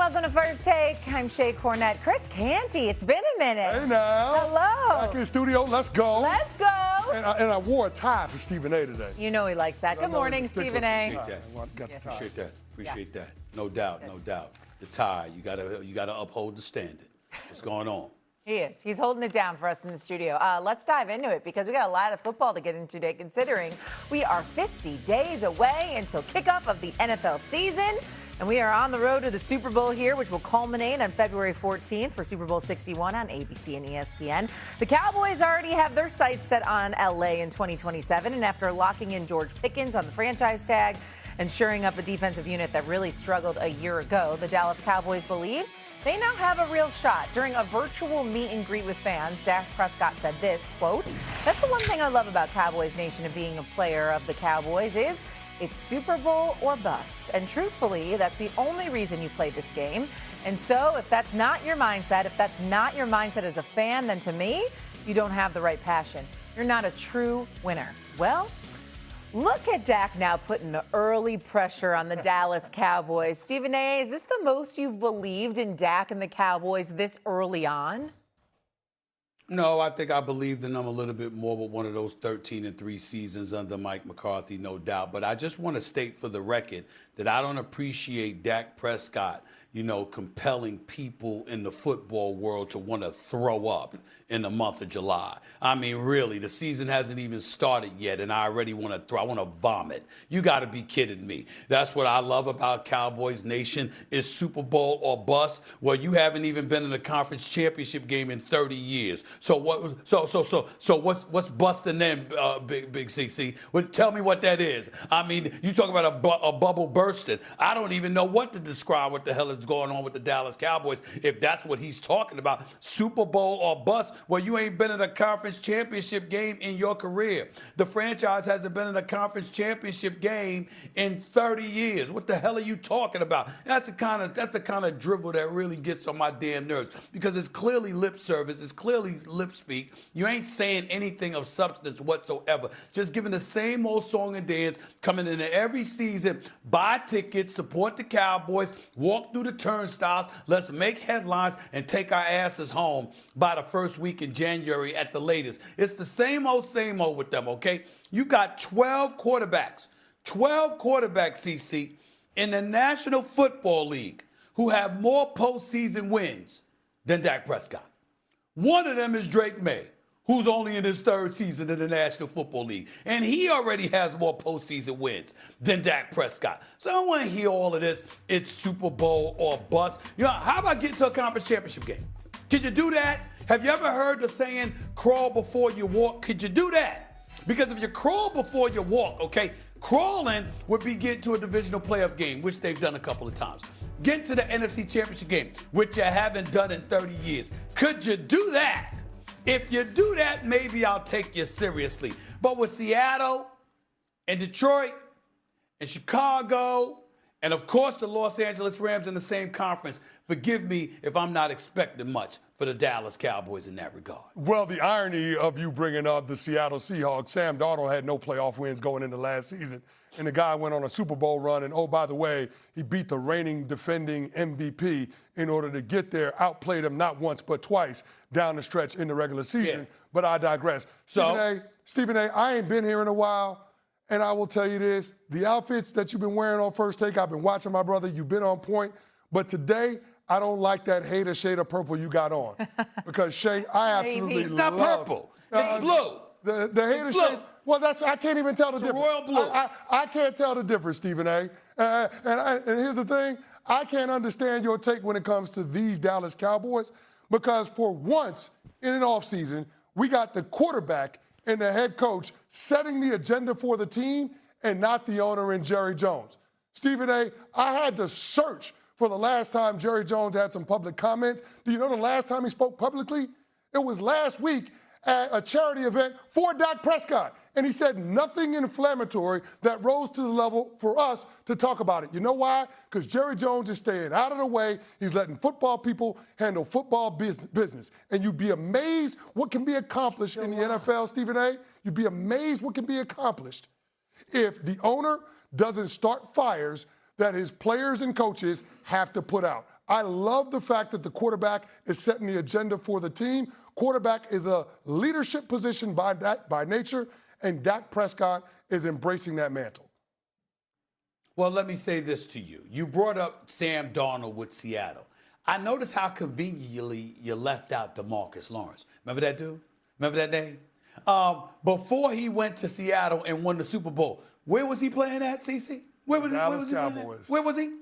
welcome to First Take. I'm Shea Cornett. Chris Canty, it's been a minute. Hey now. Hello. Back in the studio, let's go. Let's go. And I wore a tie for Stephen A today. You know he likes that. Good morning, Stephen A. Appreciate that. Appreciate that. No doubt, no doubt. The tie, you gotta uphold the standard. What's going on? He is. He's holding it down for us in the studio. Let's dive into it because we got a lot of football to get into today, considering we are 50 days away until kickoff of the NFL season. And we are on the road to the Super Bowl here, which will culminate on February 14th for Super Bowl 61 on ABC and ESPN. The Cowboys already have their sights set on LA in 2027. And after locking in George Pickens on the franchise tag and shoring up a defensive unit that really struggled a year ago, the Dallas Cowboys believe they now have a real shot. During a virtual meet and greet with fans, Dak Prescott said this, quote, "That's the one thing I love about Cowboys Nation and being a player of the Cowboys is it's Super Bowl or bust. And truthfully, that's the only reason you play this game. And so if that's not your mindset, as a fan, then to me, you don't have the right passion. You're not a true winner." Well, look at Dak now putting the early pressure on the Dallas Cowboys. Stephen A., is this the most you've believed in Dak and the Cowboys this early on? No, I think I believed in them a little bit more with one of those 13-3 seasons under Mike McCarthy, no doubt. But I just want to state for the record that I don't appreciate Dak Prescott, compelling people in the football world to want to throw up in the month of July. I mean, really, the season hasn't even started yet, and I already want to throw. I want to vomit. You got to be kidding me. That's what I love about Cowboys Nation is Super Bowl or bust. Well, you haven't even been in a conference championship game in 30 years. So what? So what's busting them, Big CC? Well, tell me what that is. I mean, you talk about a bubble bursting. I don't even know what to describe what the hell is going on with the Dallas Cowboys if that's what he's talking about. Super Bowl or bust. Well, you ain't been in a conference championship game in your career. The franchise hasn't been in a conference championship game in 30 years. What the hell are you talking about? That's the kind of drivel that really gets on my damn nerves because it's clearly lip service. It's clearly lip speak. You ain't saying anything of substance whatsoever. Just giving the same old song and dance, coming into every season, buy tickets, support the Cowboys, walk through the turnstiles, let's make headlines and take our asses home by the first week in January at the latest. It's the same old with them, okay? You got 12 quarterbacks, CC, in the National Football League who have more postseason wins than Dak Prescott. One of them is Drake May, who's only in his third season in the National Football League. And he already has more postseason wins than Dak Prescott. So I don't want to hear all of this. It's Super Bowl or bust. How about getting to a conference championship game? Could you do that? Have you ever heard the saying, crawl before you walk? Could you do that? Because if you crawl before you walk, okay, crawling would be getting to a divisional playoff game, which they've done a couple of times. Get to the NFC Championship game, which you haven't done in 30 years. Could you do that? If you do that, maybe I'll take you seriously. But with Seattle and Detroit and Chicago and, of course, the Los Angeles Rams in the same conference, forgive me if I'm not expecting much for the Dallas Cowboys in that regard. Well, the irony of you bringing up the Seattle Seahawks, Sam Darnold had no playoff wins going into last season, and the guy went on a Super Bowl run, and, oh, by the way, he beat the reigning defending MVP in order to get there, outplayed him not once but twice down the stretch in the regular season. Yeah. But I digress. Stephen A., I ain't been here in a while, and I will tell you this, the outfits that you've been wearing on First Take, I've been watching, my brother, you've been on point, but today, I don't like that hater shade of purple you got on. Because, Shay, I absolutely love it. It's not purple. It's blue. The hater shade. Well, I can't even tell the difference. Royal blue. I can't tell the difference, Stephen A. And here's the thing. I can't understand your take when it comes to these Dallas Cowboys because for once in an offseason, we got the quarterback and the head coach setting the agenda for the team and not the owner and Jerry Jones. Stephen A., I had to search for the last time Jerry Jones had some public comments. Do you know the last time he spoke publicly? It was last week at a charity event for Dak Prescott. And he said nothing inflammatory that rose to the level for us to talk about it. You know why? Because Jerry Jones is staying out of the way. He's letting football people handle football business. And you'd be amazed what can be accomplished in the NFL, Stephen A. You'd be amazed what can be accomplished if the owner doesn't start fires that his players and coaches have to put out. I love the fact that the quarterback is setting the agenda for the team. Quarterback is a leadership position by nature, and Dak Prescott is embracing that mantle. Well, let me say this to you. You brought up Sam Darnold with Seattle. I noticed how conveniently you left out DeMarcus Lawrence. Remember that dude? Remember that day? Before he went to Seattle and won the Super Bowl, where was he playing at, CeCe? Where was he playing at? Where was he?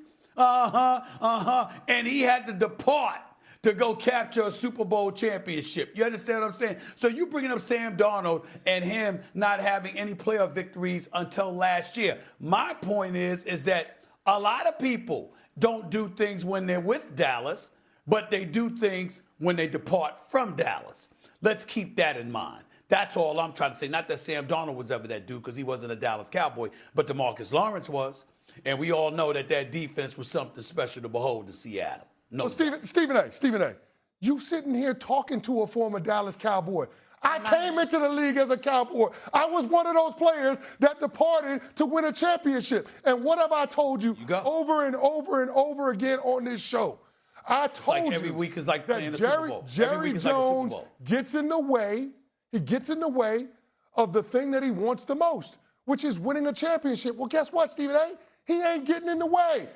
And he had to depart to go capture a Super Bowl championship. You understand what I'm saying? So you bringing up Sam Darnold and him not having any playoff victories until last year. My point is that a lot of people don't do things when they're with Dallas, but they do things when they depart from Dallas. Let's keep that in mind. That's all I'm trying to say. Not that Sam Darnold was ever that dude because he wasn't a Dallas Cowboy, but DeMarcus Lawrence was. And we all know that defense was something special to behold in Seattle. No. Well, Stephen A., you sitting here talking to a former Dallas Cowboy. I came into the league as a Cowboy. I was one of those players that departed to win a championship. And what have I told you over and over and over again on this show? I told you every week is like playing that the Super Bowl. Jerry Jones gets in the way. He gets in the way of the thing that he wants the most, which is winning a championship. Well, guess what, Stephen A.? He ain't getting in the way.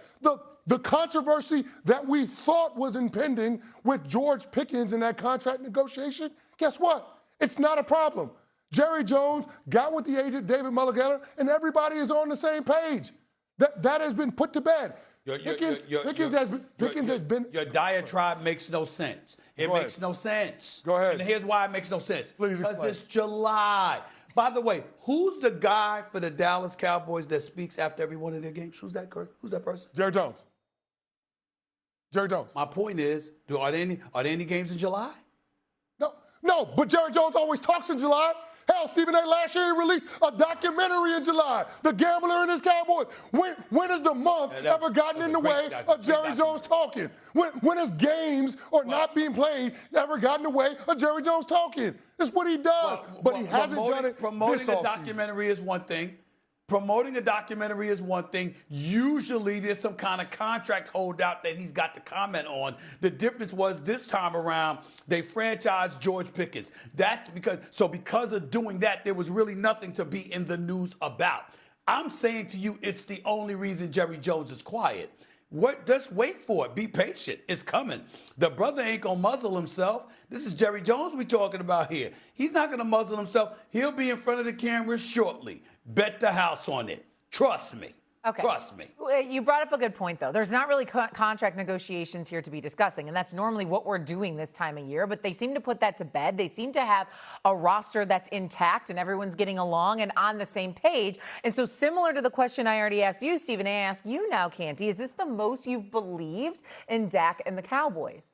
The controversy that we thought was impending with George Pickens in that contract negotiation, guess what? It's not a problem. Jerry Jones got with the agent David Mulligan, and everybody is on the same page. That has been put to bed. Pickens has been. Your diatribe makes no sense. It makes no sense. Go ahead. And here's why it makes no sense. Please explain. Because it's July. By the way, who's the guy for the Dallas Cowboys that speaks after every one of their games? Who's that person? Jerry Jones. Jerry Jones. My point is, are there any games in July? No, but Jerry Jones always talks in July. Hell, Stephen A. last year he released a documentary in July, The Gambler and His Cowboys. When has the month ever gotten in the way of Jerry Jones talking? When has games or not being played ever gotten in the way of Jerry Jones talking? That's what he does, but he hasn't done it Promoting a documentary is one thing. Promoting a documentary is one thing. Usually there's some kind of contract holdout that he's got to comment on. The difference was this time around, they franchised George Pickens. Because of doing that, there was really nothing to be in the news about. I'm saying to you, it's the only reason Jerry Jones is quiet. Just wait for it. Be patient. It's coming. The brother ain't going to muzzle himself. This is Jerry Jones we're talking about here. He's not going to muzzle himself. He'll be in front of the camera shortly. Bet the house on it. Trust me. Okay. Trust me. You brought up a good point, though. There's not really contract negotiations here to be discussing, and that's normally what we're doing this time of year, but they seem to put that to bed. They seem to have a roster that's intact, and everyone's getting along and on the same page. And so similar to the question I already asked you, Stephen A., I ask you now, Canty, is this the most you've believed in Dak and the Cowboys?